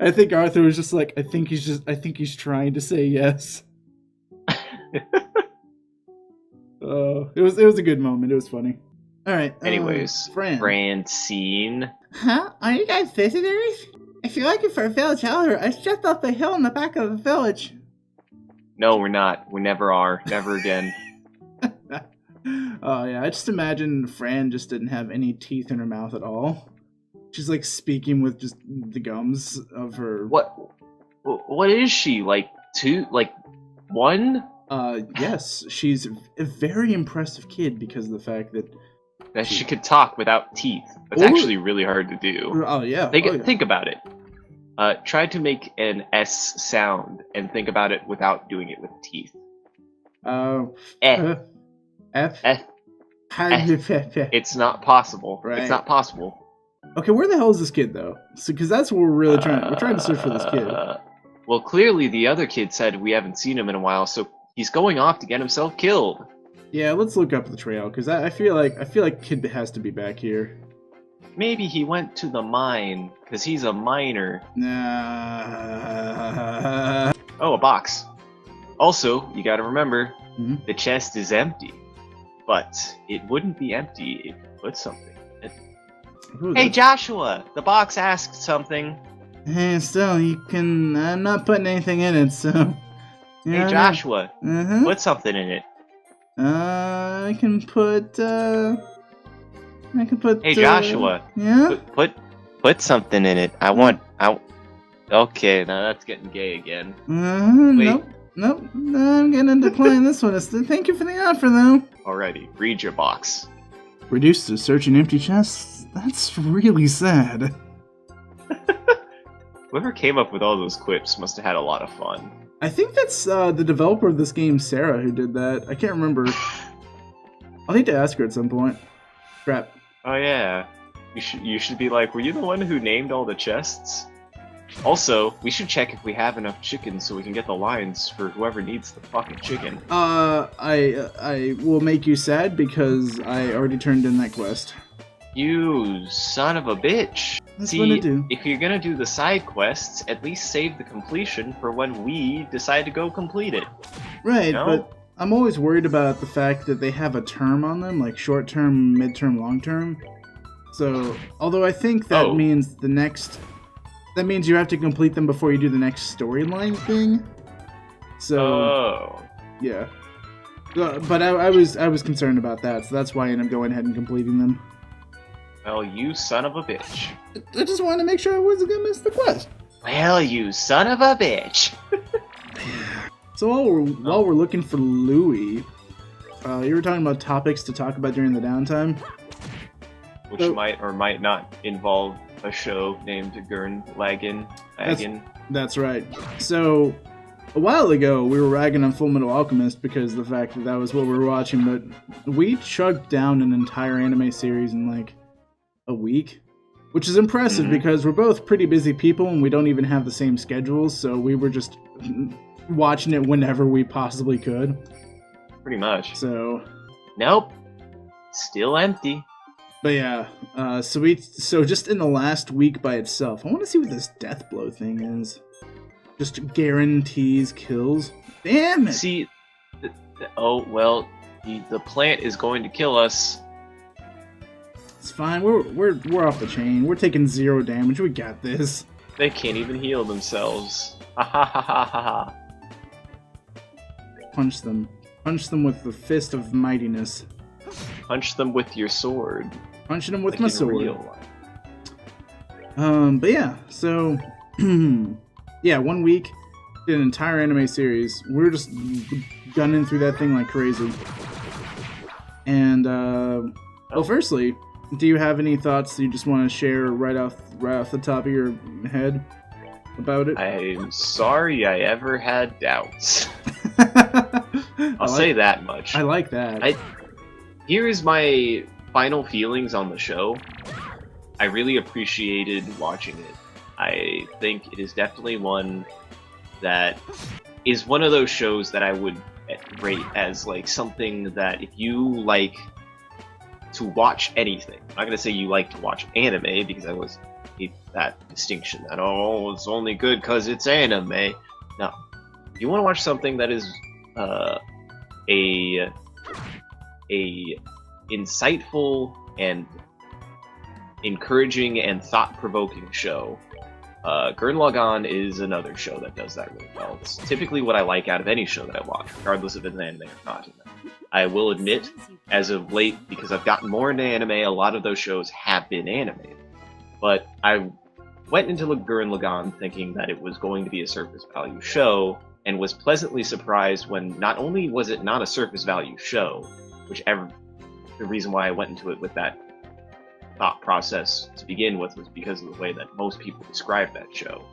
I think Arthur was just like, I think he's trying to say yes. It was a good moment. It was funny. All right. Anyways, Francine. Huh? Are you guys visitors? If you're looking for a village elder, it's just up the hill in the back of the village. No, we're not. We never are. Never again. Oh yeah, I just imagine Fran just didn't have any teeth in her mouth at all. She's like speaking with just the gums of her. What is she? Like two? Like one? Yes, she's a very impressive kid because of the fact that she could talk without teeth. That's actually really hard to do. Oh yeah. Think about it. Try to make an S sound and think about it without doing it with teeth. F. It's not possible. Right. It's not possible. Okay, where the hell is this kid though? Because that's what we're really trying. We're trying to search for this kid. Well, clearly the other kid said we haven't seen him in a while, so he's going off to get himself killed. Yeah, let's look up the trail because I feel like kid has to be back here. Maybe he went to the mine because he's a miner. Nah. Oh, a box. Also, you gotta remember, the chest is empty. But it wouldn't be empty if you put something in it. Ooh, hey, Joshua! The box asked something. Hey, still, you can... I'm not putting anything in it, so... Hey, Joshua! Put something in it. I can put... Hey, Joshua! Yeah? Put something in it. Okay, now that's getting gay again. Wait. Nope. I'm gonna decline this one. Thank you for the offer, though. Alrighty, read your box. Reduced to searching empty chests? That's really sad. Whoever came up with all those quips must have had a lot of fun. I think that's the developer of this game, Sarah, who did that. I can't remember. I'll need to ask her at some point. Crap. Oh yeah. You should be like, were you the one who named all the chests? Also, we should check if we have enough chicken so we can get the lines for whoever needs the fucking chicken. I will make you sad because I already turned in that quest. You son of a bitch. That's See, what I do. If you're gonna do the side quests, at least save the completion for when we decide to go complete it. Right, you know? But I'm always worried about the fact that they have a term on them, like short term, mid term, long term. So, although I think that means that means you have to complete them before you do the next storyline thing. So, yeah. But I was concerned about that, so that's why I ended up going ahead and completing them. Well, you son of a bitch. I just wanted to make sure I wasn't gonna miss the quest. Well, you son of a bitch. So while we're looking for Louie, you were talking about topics to talk about during the downtime, which might or might not involve a show named Gurren Lagann. That's right. So, a while ago, we were ragging on Full Metal Alchemist because of the fact that was what we were watching, but we chugged down an entire anime series in like a week, which is impressive because we're both pretty busy people and we don't even have the same schedules, so we were just watching it whenever we possibly could. Pretty much. So... Nope. Still empty. But yeah, so just in the last week by itself, I want to see what this death blow thing is. Just guarantees kills. Damn it! See, the plant is going to kill us. It's fine. We're off the chain. We're taking 0 damage. We got this. They can't even heal themselves. Ha ha ha ha ha. Punch them. Punch them with the fist of mightiness. Punch them with your sword. Punching them with my sword. But yeah, so yeah, 1 week, did an entire anime series. We were just gunning through that thing like crazy. And well, firstly, do you have any thoughts that you just want to share right off the top of your head about it? I'm sorry I ever had doubts. I'll say that much. I like that. Here is my final feelings on the show. I really appreciated watching it. I think it is definitely one that is one of those shows that I would rate as like something that if you like to watch anything, I'm not gonna say you like to watch anime because that distinction that, oh, it's only good because it's anime. No. You want to watch something that is a insightful and encouraging and thought-provoking show. Gurren Lagann is another show that does that really well. It's typically what I like out of any show that I watch, regardless if it's an anime or not. I will admit, as of late, because I've gotten more into anime, a lot of those shows have been animated. But I went into Gurren Lagann thinking that it was going to be a surface value show, and was pleasantly surprised when not only was it not a surface value show, the reason why I went into it with that thought process to begin with was because of the way that most people describe that show.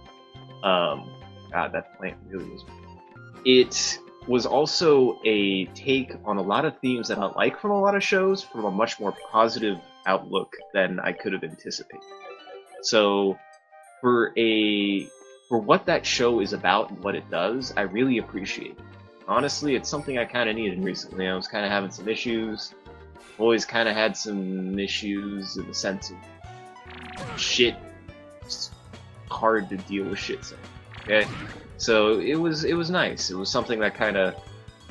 God, that plant really was. It was also a take on a lot of themes that I like from a lot of shows from a much more positive outlook than I could have anticipated. So, for what that show is about and what it does, I really appreciate it. Honestly, it's something I kind of needed recently. I was kind of having some issues. Always kind of had some issues in the sense of shit. It's hard to deal with shit. Okay, so it was nice. It was something that kind of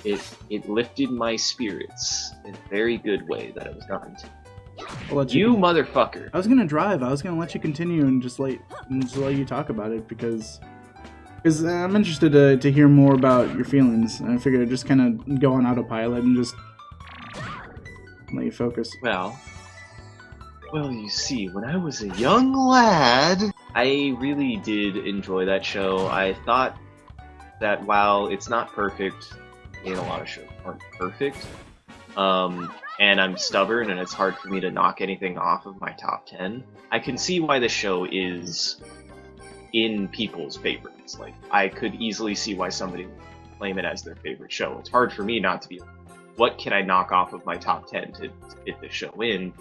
it lifted my spirits in a very good way that I was not into. You motherfucker! I was gonna drive. I was gonna let you continue and just let you talk about it because I'm interested to hear more about your feelings. And I figured I'd just kind of go on autopilot and just let you focus. Well, you see, when I was a young lad, I really did enjoy that show. I thought that while it's not perfect, and a lot of shows aren't perfect, and I'm stubborn and it's hard for me to knock anything off of my top 10, I can see why the show is in people's favorites. Like, I could easily see why somebody would claim it as their favorite show. It's hard for me not to be like, what can I knock off of my top 10 to fit this show in?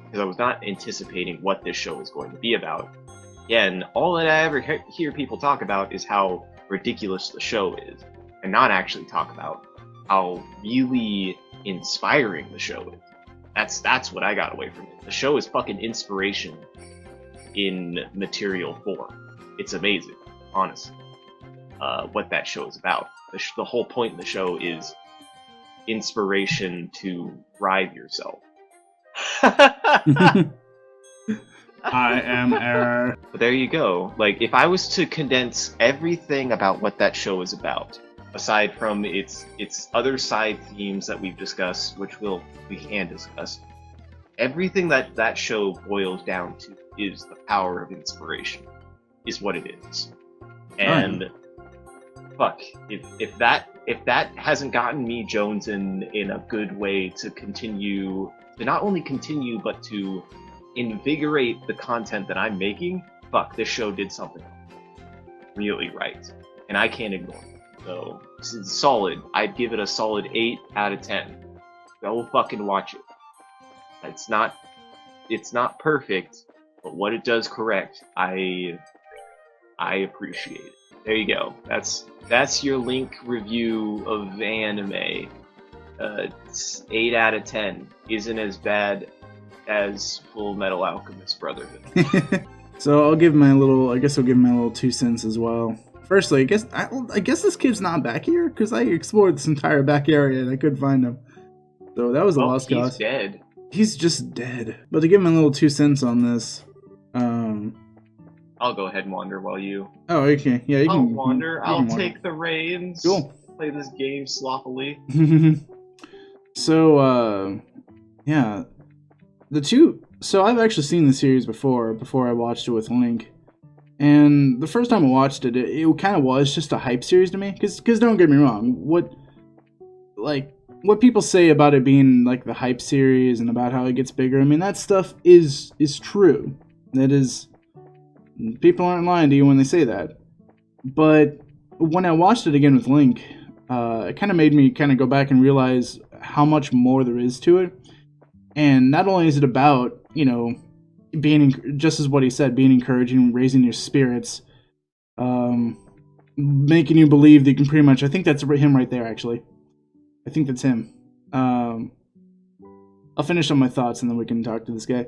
Because I was not anticipating what this show was going to be about. Again, all that I ever hear people talk about is how ridiculous the show is, and not actually talk about how really inspiring the show is. That's what I got away from it. The show is fucking inspiration in material form. It's amazing, honestly, what that show is about. The whole point of the show is inspiration to drive yourself. I am error. But there you go. Like, if I was to condense everything about what that show is about, aside from its other side themes that we've discussed, which we can discuss, everything that show boils down to is the power of inspiration, is what it is. And fuck, if that hasn't gotten me Jones in a good way to continue, to not only continue, but to invigorate the content that I'm making, fuck, this show did something really right. And I can't ignore it. So, this is solid. I'd give it a solid 8 out of 10. Go fucking watch it. It's not perfect, but what it does correct, I appreciate it. There you go. That's your Link review of anime. It's 8 out of 10. Isn't as bad as Full Metal Alchemist Brotherhood. So I'll give my little 2 cents as well. Firstly, I guess this kid's not back here because I explored this entire back area and I couldn't find him. So that was a lost cause. He's dead. He's just dead. But to give my little 2 cents on this, I'll go ahead and wander while you. Oh, okay. Yeah, you I'll can wander. I'll take the reins. Cool. Play this game sloppily. So, yeah. So I've actually seen the series before I watched it with Link. And the first time I watched it, it kind of was just a hype series to me. Because don't get me wrong, what people say about it being like the hype series and about how it gets bigger, I mean, that stuff is true. That is, people aren't lying to you when they say that. But when I watched it again with Link, it kind of made me kind of go back and realize how much more there is to it. And not only is it about, being, just as what he said, being encouraging, raising your spirits, making you believe that you can pretty much, I think that's him right there, actually. I think that's him. I'll finish on my thoughts and then we can talk to this guy.